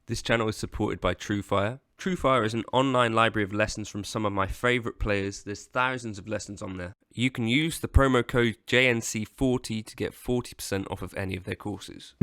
This channel is supported by TrueFire. TrueFire is an online library of lessons from some of my favourite players. There's thousands of lessons on there. You can use the promo code JNC40 to get 40% off of any of their courses.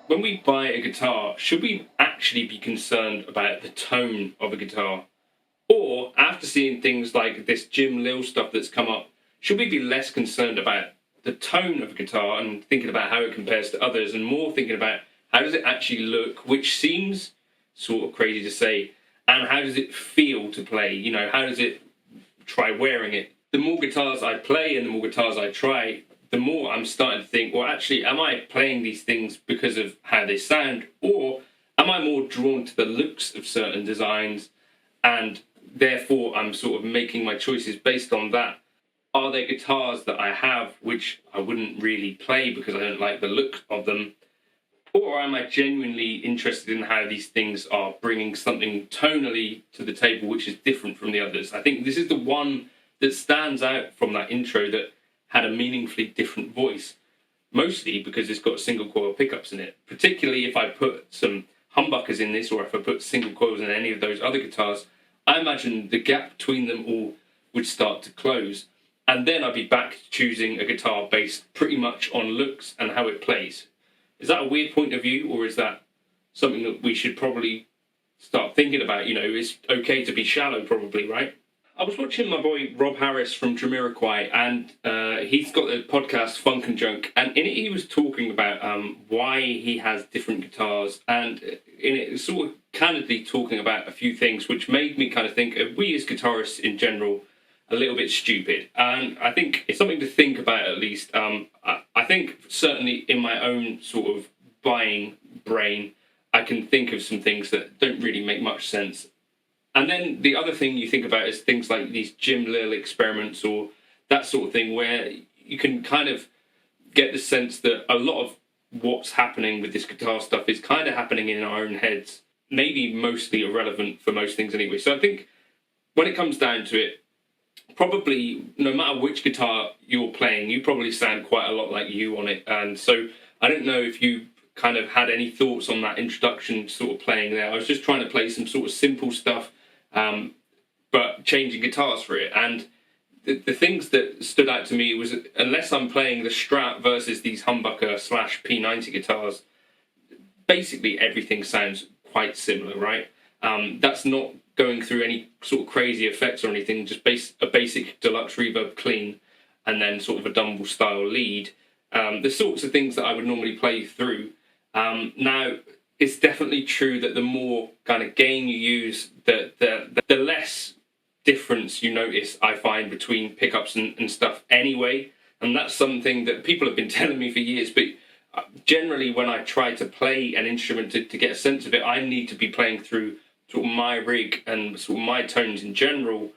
When we buy a guitar, should we actually be concerned about the tone of a guitar? Or, after seeing things like this Jim Lil stuff that's come up, should we be less concerned about the tone of a guitar and thinking about how it compares to others, and more thinking about how does it actually look, which seems sort of crazy to say, and how does it feel to play? You know, how does it try wearing it? The more guitars I play and the more guitars I try, the more I'm starting to think, well, actually, am I playing these things because of how they sound, or am I more drawn to the looks of certain designs, and therefore I'm sort of making my choices based on that? Are there guitars that I have which I wouldn't really play because I don't like the look of them, or am I genuinely interested in how these things are bringing something tonally to the table which is different from the others? I think this is the one that stands out from that intro that had a meaningfully different voice, mostly because it's got single coil pickups in it. Particularly if I put some humbuckers in this, or if I put single coils in any of those other guitars, I imagine the gap between them all would start to close. And then I'd be back to choosing a guitar based pretty much on looks and how it plays. Is that a weird point of view, or is that something that we should probably start thinking about? You know, it's okay to be shallow, probably, right? I was watching my boy Rob Harris from Jamiroquai, and he's got a podcast, Funk and Junk, and in it he was talking about why he has different guitars, and in it sort of candidly talking about a few things which made me kind of think, are we as guitarists in general a little bit stupid? And I think it's something to think about, at least. I think certainly in my own sort of buying brain, I can think of some things that don't really make much sense. And then the other thing you think about is things like these Jim Lil experiments or that sort of thing, where you can kind of get the sense that a lot of what's happening with this guitar stuff is kind of happening in our own heads. Maybe mostly irrelevant for most things anyway. So I think when it comes down to it, probably no matter which guitar you're playing, you probably sound quite a lot like you on it. And so I don't know if you kind of had any thoughts on that introduction sort of playing there. I was just trying to play some sort of simple stuff, but changing guitars for it. And the things that stood out to me was, unless I'm playing the Strat versus these humbucker / P90 guitars, basically everything sounds quite similar, right? That's not going through any sort of crazy effects or anything, just a basic deluxe reverb clean, and then sort of a Dumble style lead. The sorts of things that I would normally play through. Now, it's definitely true that the more kind of gain you use, the less difference you notice, I find, between pickups and stuff anyway. And that's something that people have been telling me for years, but generally when I try to play an instrument to get a sense of it, I need to be playing through sort of my rig, and sort of my tones in general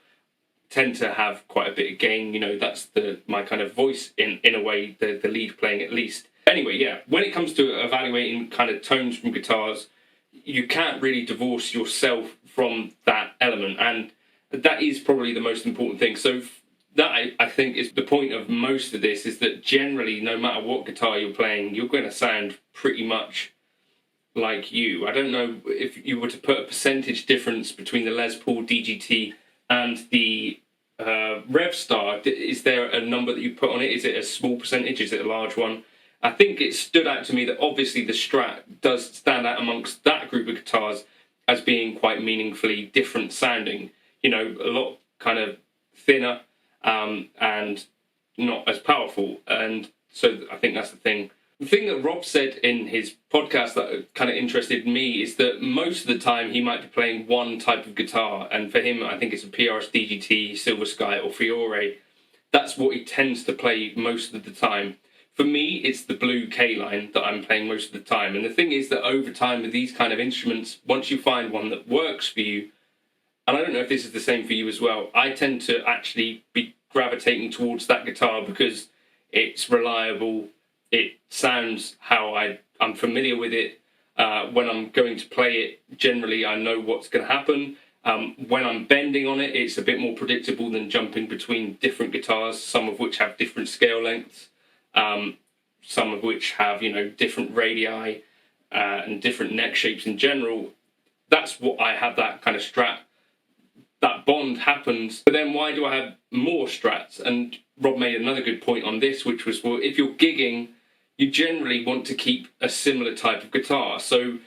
tend to have quite a bit of gain. You know, that's my kind of voice in a way, the lead playing at least. Anyway, yeah, when it comes to evaluating kind of tones from guitars, you can't really divorce yourself from that element, and that is probably the most important thing. So that, I think, is the point of most of this, is that generally, no matter what guitar you're playing, you're going to sound pretty much like you. I don't know if you were to put a percentage difference between the Les Paul DGT and the Revstar. Is there a number that you put on it? Is it a small percentage? Is it a large one? I think it stood out to me that obviously the Strat does stand out amongst that group of guitars as being quite meaningfully different sounding. You know, a lot kind of thinner and not as powerful. And so I think that's the thing. The thing that Rob said in his podcast that kind of interested me is that most of the time he might be playing one type of guitar, and for him I think it's a PRS DGT, Silver Sky or Fiore. That's what he tends to play most of the time. For me, it's the Blue K-Line that I'm playing most of the time. And the thing is that over time with these kind of instruments, once you find one that works for you, and I don't know if this is the same for you as well, I tend to actually be gravitating towards that guitar because it's reliable. It sounds how I'm familiar with it. When I'm going to play it, generally I know what's going to happen. When I'm bending on it, it's a bit more predictable than jumping between different guitars, some of which have different scale lengths, some of which have, you know, different radii and different neck shapes in general. That's what I have, that kind of Strat. That bond happens. But then why do I have more Strats? And Rob made another good point on this, which was, well, if you're gigging, you generally want to keep a similar type of guitar. So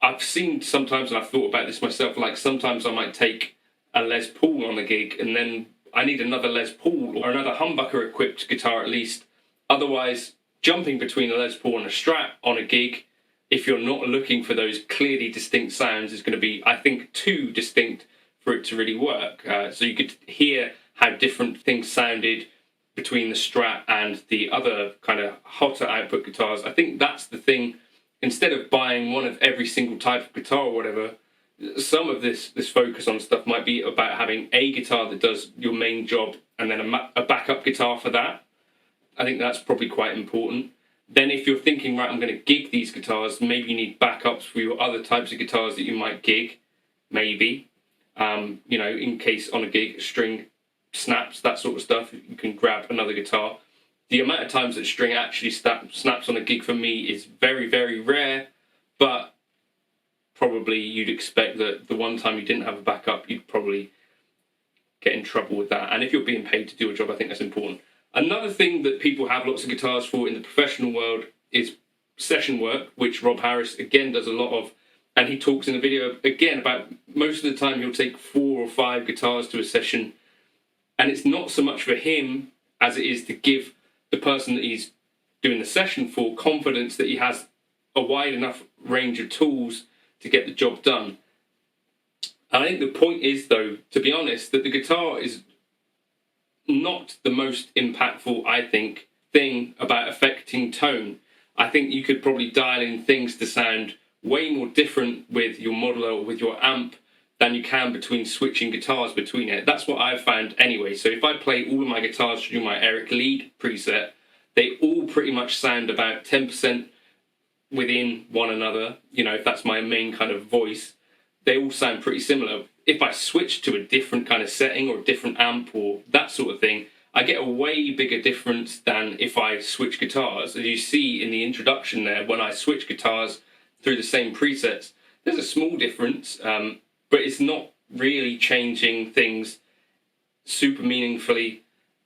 I've seen sometimes, and I've thought about this myself, like sometimes I might take a Les Paul on a gig and then I need another Les Paul or another humbucker equipped guitar at least. Otherwise, jumping between a Les Paul and a Strat on a gig, if you're not looking for those clearly distinct sounds, is going to be, I think, too distinct for it to really work. So you could hear how different things sounded between the Strat and the other kind of hotter output guitars. I think that's the thing. Instead of buying one of every single type of guitar or whatever, some of this focus on stuff might be about having a guitar that does your main job and then a backup guitar for that. I think that's probably quite important. Then if you're thinking, right, I'm going to gig these guitars, maybe you need backups for your other types of guitars that you might gig, maybe. You know, in case on a gig, string snaps, that sort of stuff, you can grab another guitar. The amount of times that string actually snaps on a gig for me is very, very rare, but probably you'd expect that the one time you didn't have a backup, you'd probably get in trouble with that. And if you're being paid to do a job, I think that's important. Another thing that people have lots of guitars for in the professional world is session work, which Rob Harris, again, does a lot of. And he talks in the video, again, about most of the time he'll take 4 or 5 guitars to a session. And it's not so much for him as it is to give the person that he's doing the session for confidence that he has a wide enough range of tools to get the job done. And I think the point is, though, to be honest, that the guitar is not the most impactful, I think, thing about affecting tone. I think you could probably dial in things to sound way more different with your modeler or with your amp than you can between switching guitars between it. That's what I've found anyway. So if I play all of my guitars through my Eric Lead preset, they all pretty much sound about 10% within one another. You know, if that's my main kind of voice, they all sound pretty similar. If I switch to a different kind of setting or a different amp or that sort of thing, I get a way bigger difference than if I switch guitars. As you see in the introduction there, when I switch guitars through the same presets, there's a small difference, but it's not really changing things super meaningfully.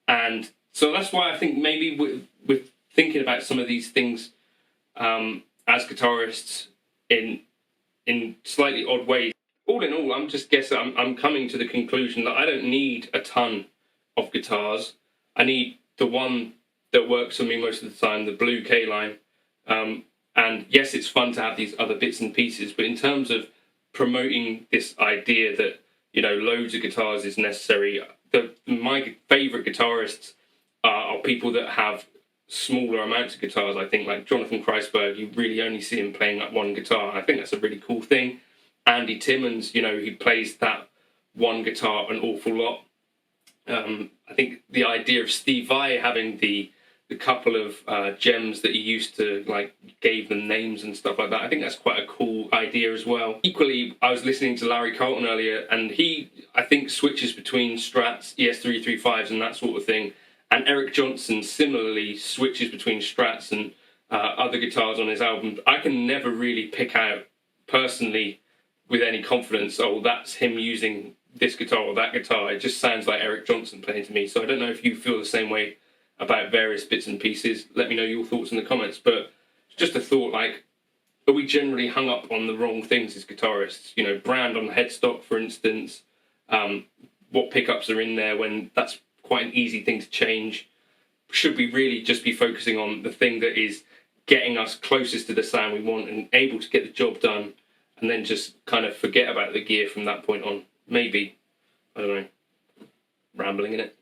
And so that's why I think maybe with thinking about some of these things as guitarists in slightly odd ways. All in all, I'm coming to the conclusion that I don't need a ton of guitars. I need the one that works for me most of the time, the blue K-line. And yes, it's fun to have these other bits and pieces, but in terms of promoting this idea that, you know, loads of guitars is necessary, my favourite guitarists are people that have smaller amounts of guitars. I think like Jonathan Kreisberg, you really only see him playing like one guitar. I think that's a really cool thing. Andy Timmons, you know, he plays that one guitar an awful lot. I think the idea of Steve Vai having the couple of gems that he used to, like, gave them names and stuff like that, I think that's quite a cool idea as well. Equally, I was listening to Larry Carlton earlier, and he, I think, switches between Strats, ES335s and that sort of thing. And Eric Johnson similarly switches between Strats and other guitars on his album. I can never really pick out personally with any confidence, oh, that's him using this guitar or that guitar. It just sounds like Eric Johnson playing to me. So I don't know if you feel the same way about various bits and pieces. Let me know your thoughts in the comments. But just a thought, like, are we generally hung up on the wrong things as guitarists? You know, brand on the headstock, for instance. What pickups are in there when that's quite an easy thing to change? Should we really just be focusing on the thing that is getting us closest to the sound we want and able to get the job done, and then just kind of forget about the gear from that point on? Maybe. I don't know. Rambling in it.